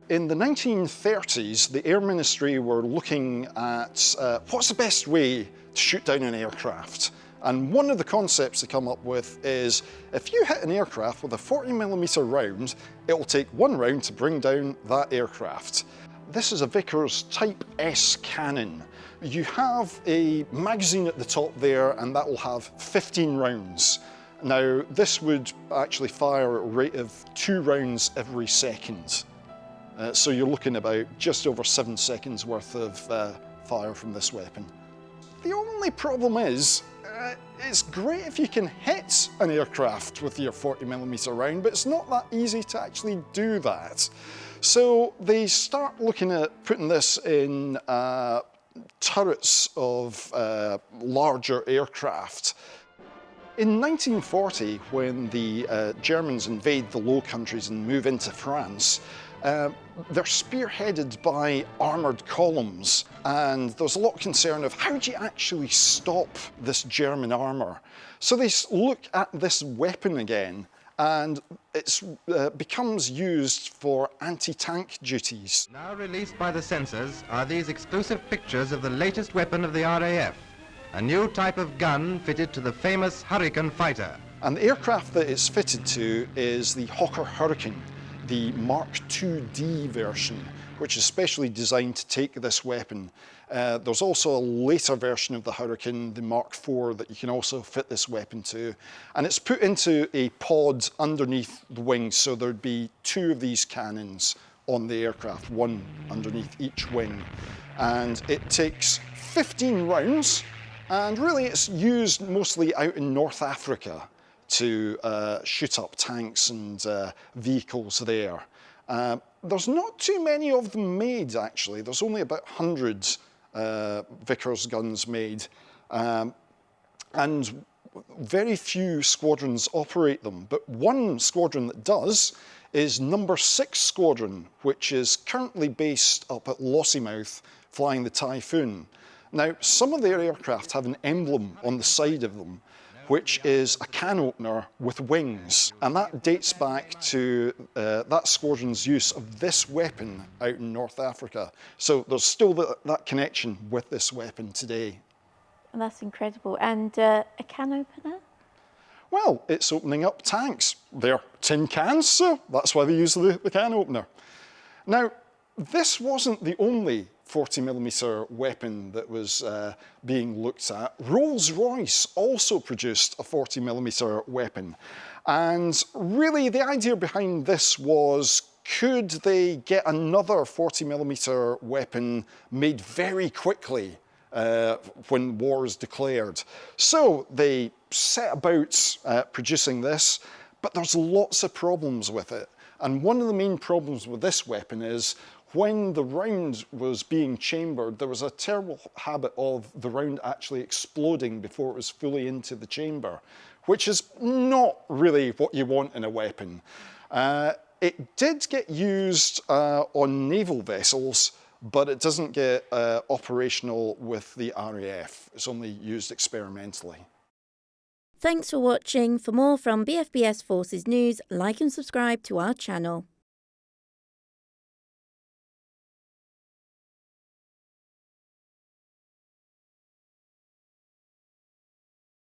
In the 1930s, the Air Ministry were looking at what's the best way to shoot down an aircraft. And one of the concepts they come up with is if you hit an aircraft with a 40mm round, it will take one round to bring down that aircraft. This is a Vickers Type S cannon. You have a magazine at the top there, and that will have 15 rounds. Now, this would actually fire at a rate of 2 rounds every second. So you're looking about just over 7 seconds worth of fire from this weapon. The only problem is, it's great if you can hit an aircraft with your 40mm round, but it's not that easy to actually do that. So they start looking at putting this in turrets of larger aircraft. In 1940, when the Germans invade the Low Countries and move into France, they're spearheaded by armoured columns, and there's a lot of concern of how do you actually stop this German armour. So they look at this weapon again, and it becomes used for anti-tank duties. Now released by the censors are these exclusive pictures of the latest weapon of the RAF, a new type of gun fitted to the famous Hurricane fighter. And the aircraft that it's fitted to is the Hawker Hurricane, the Mark IID version, which is specially designed to take this weapon. There's also a later version of the Hurricane, the Mark IV, that you can also fit this weapon to. And it's put into a pod underneath the wing, so there'd be 2 of these cannons on the aircraft, 1 underneath each wing. And it takes 15 rounds, and really it's used mostly out in North Africa to shoot up tanks and vehicles there. There's not too many of them made, actually. There's only about 100 Vickers guns made, and very few squadrons operate them. But one squadron that does is number 6 Squadron, which is currently based up at Lossiemouth, flying the Typhoon. Now, some of their aircraft have an emblem on the side of them, which is a can opener with wings. And that dates back to that squadron's use of this weapon out in North Africa. So there's still that connection with this weapon today. And that's incredible. And a can opener? Well, it's opening up tanks. They're tin cans, so that's why they use the can opener. Now, this wasn't the only 40mm weapon that was being looked at. Rolls-Royce also produced a 40mm weapon. And really the idea behind this was, could they get another 40mm weapon made very quickly when war is declared? So they set about producing this, but there's lots of problems with it. And one of the main problems with this weapon is when the round was being chambered, there was a terrible habit of the round actually exploding before it was fully into the chamber, which is not really what you want in a weapon. It did get used on naval vessels, but it doesn't get operational with the RAF. It's only used experimentally. Thanks for watching. For more from BFBS Forces News, like and subscribe to our channel.